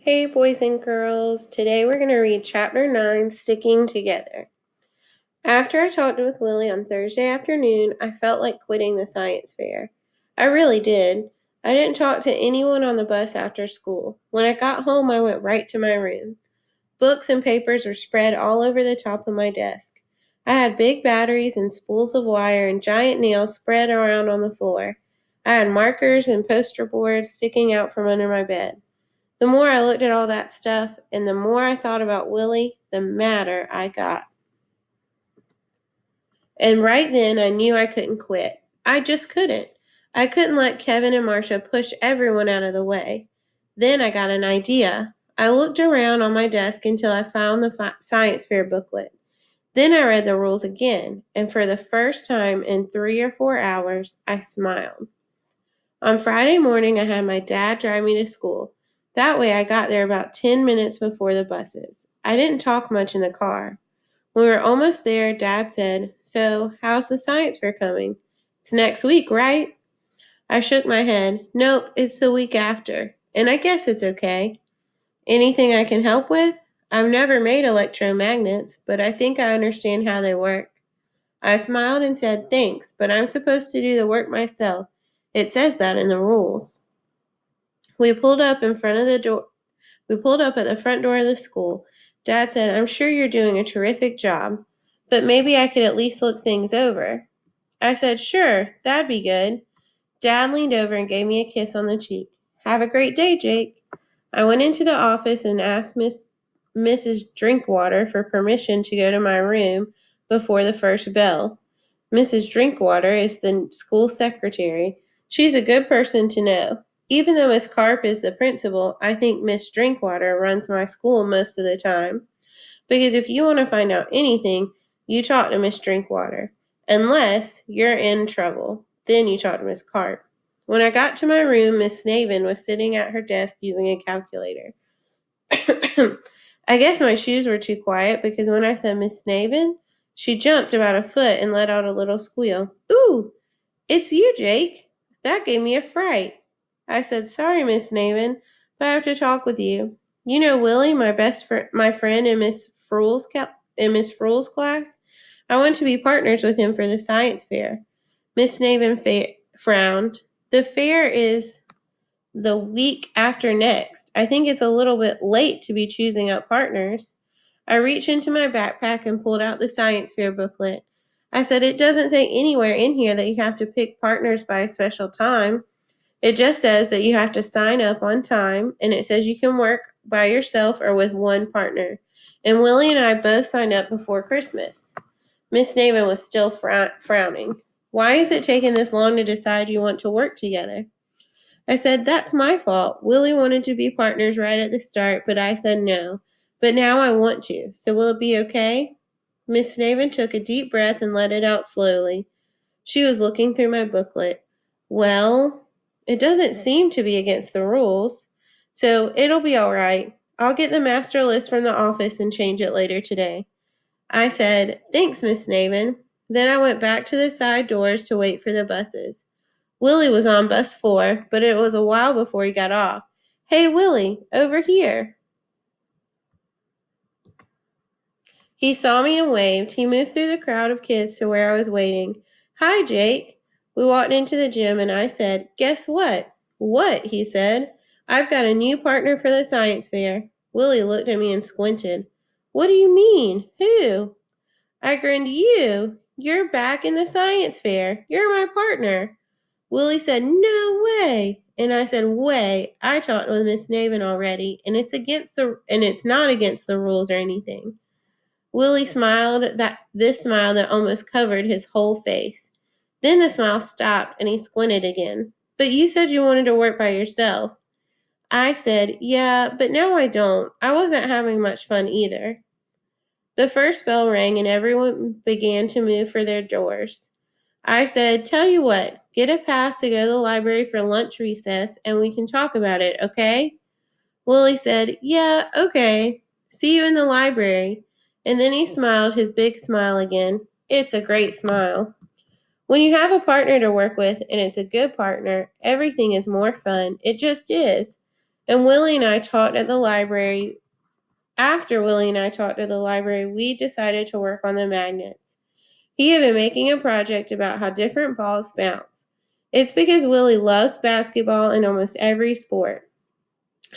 Hey, boys and girls. Today we're going to read Chapter 9, Sticking Together. After I talked with Willie on Thursday afternoon, I felt like quitting the science fair. I really did. I didn't talk to anyone on the bus after school. When I got home, I went right to my room. Books and papers were spread all over the top of my desk. I had big batteries and spools of wire and giant nails spread around on the floor. I had markers and poster boards sticking out from under my bed. The more I looked at all that stuff and the more I thought about Willie, the madder I got. And right then I knew I couldn't quit. I just couldn't. I couldn't let Kevin and Marcia push everyone out of the way. Then I got an idea. I looked around on my desk until I found the science fair booklet. Then I read the rules again, and for the first time in 3 or 4 hours, I smiled. On Friday morning, I had my dad drive me to school. That way, I got there about 10 minutes before the buses. I didn't talk much in the car. When we were almost there, Dad said, "So, how's the science fair coming? It's next week, right?" I shook my head. "Nope, it's the week after. And I guess it's okay. Anything I can help with? I've never made electromagnets, but I think I understand how they work." I smiled and said, "Thanks, but I'm supposed to do the work myself. It says that in the rules." We pulled up in front of the door. We pulled up at the front door of the school. Dad said, "I'm sure you're doing a terrific job, but maybe I could at least look things over." I said, "Sure, that'd be good." Dad leaned over and gave me a kiss on the cheek. "Have a great day, Jake." I went into the office and asked Mrs. Drinkwater for permission to go to my room before the first bell. Mrs. Drinkwater is the school secretary. She's a good person to know. Even though Miss Carp is the principal, I think Miss Drinkwater runs my school most of the time. Because if you want to find out anything, you talk to Miss Drinkwater. Unless you're in trouble, then you talk to Miss Carp. When I got to my room, Miss Snavin was sitting at her desk using a calculator. I guess my shoes were too quiet because when I said Miss Snavin, she jumped about a foot and let out a little squeal. "Ooh, it's you, Jake." That gave me a fright. I said, "Sorry, Miss Snavin, but I have to talk with you. You know Willie, my friend in Miss Frule's class? I want to be partners with him for the science fair." Miss Snavin frowned. "The fair is the week after next. I think it's a little bit late to be choosing up partners." I reached into my backpack and pulled out the science fair booklet. I said, "It doesn't say anywhere in here that you have to pick partners by a special time. It just says that you have to sign up on time, and it says you can work by yourself or with one partner. And Willie and I both signed up before Christmas." Miss Navin was still frowning. "Why is it taking this long to decide you want to work together?" I said, "That's my fault. Willie wanted to be partners right at the start, but I said no. But now I want to. So will it be okay?" Miss Snavin took a deep breath and let it out slowly. She was looking through my booklet. "Well, it doesn't seem to be against the rules. So it'll be all right. I'll get the master list from the office and change it later today." I said, "Thanks, Miss Snavin." Then I went back to the side doors to wait for the buses. Willie was on bus 4, but it was a while before he got off. "Hey, Willie, over here." He saw me and waved. He moved through the crowd of kids to where I was waiting. "Hi, Jake." We walked into the gym and I said, "Guess what?" "What?" he said. "I've got a new partner for the science fair." Willie looked at me and squinted. "What do you mean? Who?" I grinned. "You. You're back in the science fair. You're my partner." Willie said, "No way." And I said, "Way. I talked with Miss Navin already, and it's not against the rules or anything." Willie smiled this smile that almost covered his whole face. Then the smile stopped and he squinted again. "But you said you wanted to work by yourself." I said, "Yeah, but now I don't. I wasn't having much fun either." The first bell rang and everyone began to move for their doors. I said, "Tell you what, get a pass to go to the library for lunch recess and we can talk about it, okay?" Willie said, "Yeah, okay. See you in the library." And then he smiled his big smile again. It's a great smile. When you have a partner to work with and it's a good partner, everything is more fun. It just is. And Willie and I talked at the library. After Willie and I talked at the library, we decided to work on the magnets. He had been making a project about how different balls bounce. It's because Willie loves basketball and almost every sport.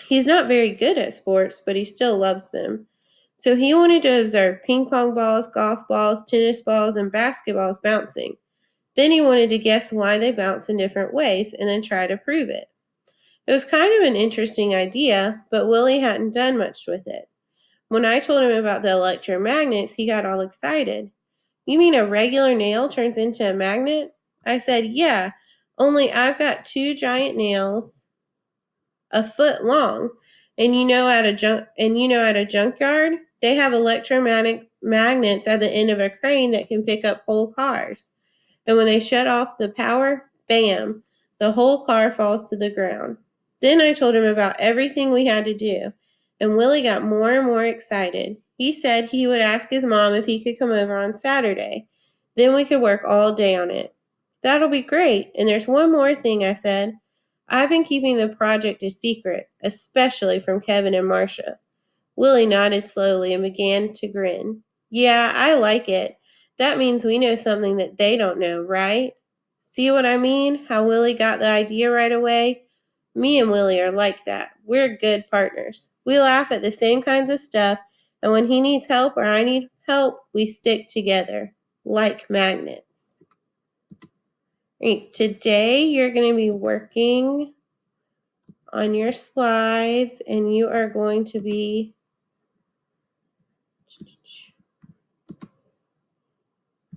He's not very good at sports, but he still loves them. So he wanted to observe ping pong balls, golf balls, tennis balls, and basketballs bouncing. Then he wanted to guess why they bounce in different ways and then try to prove it. It was kind of an interesting idea, but Willie hadn't done much with it. When I told him about the electromagnets, he got all excited. You mean a regular nail turns into a magnet? I said, yeah, only I've got two giant nails a foot long. And at a junkyard, they have electromagnetic magnets at the end of a crane that can pick up whole cars. And when they shut off the power, bam, the whole car falls to the ground. Then I told him about everything we had to do, and Willie got more and more excited. He said he would ask his mom if he could come over on Saturday. Then we could work all day on it. That'll be great. And there's one more thing, I said. I've been keeping the project a secret, especially from Kevin and Marcia. Willie nodded slowly and began to grin. Yeah, I like it. That means we know something that they don't know, right? See what I mean? How Willie got the idea right away? Me and Willie are like that. We're good partners. We laugh at the same kinds of stuff, and when he needs help or I need help, we stick together like magnets. Right, today you're going to be working on your slides, and you are going to be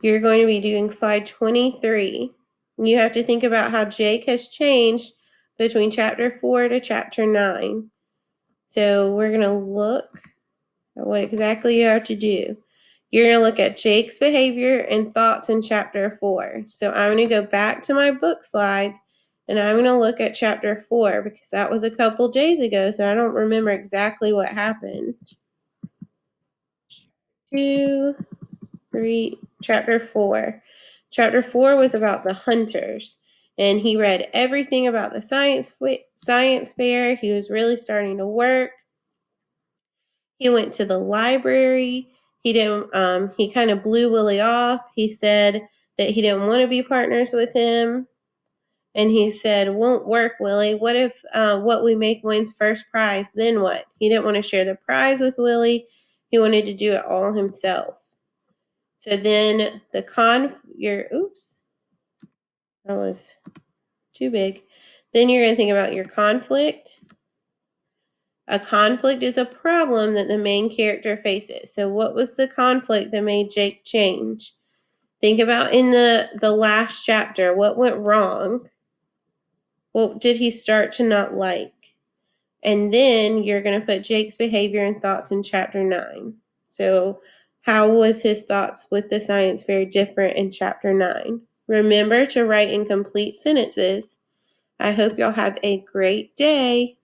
doing slide 23. You have to think about how Jake has changed between chapter 4 to chapter 9. So we're going to look at what exactly you have to do. You're going to look at Jake's behavior and thoughts in chapter 4. So I'm going to go back to my book slides and I'm going to look at chapter 4 because that was a couple days ago, so I don't remember exactly what happened. 2, 3, chapter 4. Chapter 4 was about the hunters, and he read everything about the science fair. He was really starting to work. He went to the library. He didn't. He kind of blew Willie off. He said that he didn't want to be partners with him, and he said, "Won't work, Willie. What if what we make wins first prize? Then what?" He didn't want to share the prize with Willie. He wanted to do it all himself. So then oops, that was too big. Then you're going to think about your conflict. A conflict is a problem that the main character faces. So what was the conflict that made Jake change? Think about in the last chapter, what went wrong? What did he start to not like? And then you're going to put Jake's behavior and thoughts in chapter 9. So how was his thoughts with the science fair different in chapter 9? Remember to write in complete sentences. I hope y'all have a great day.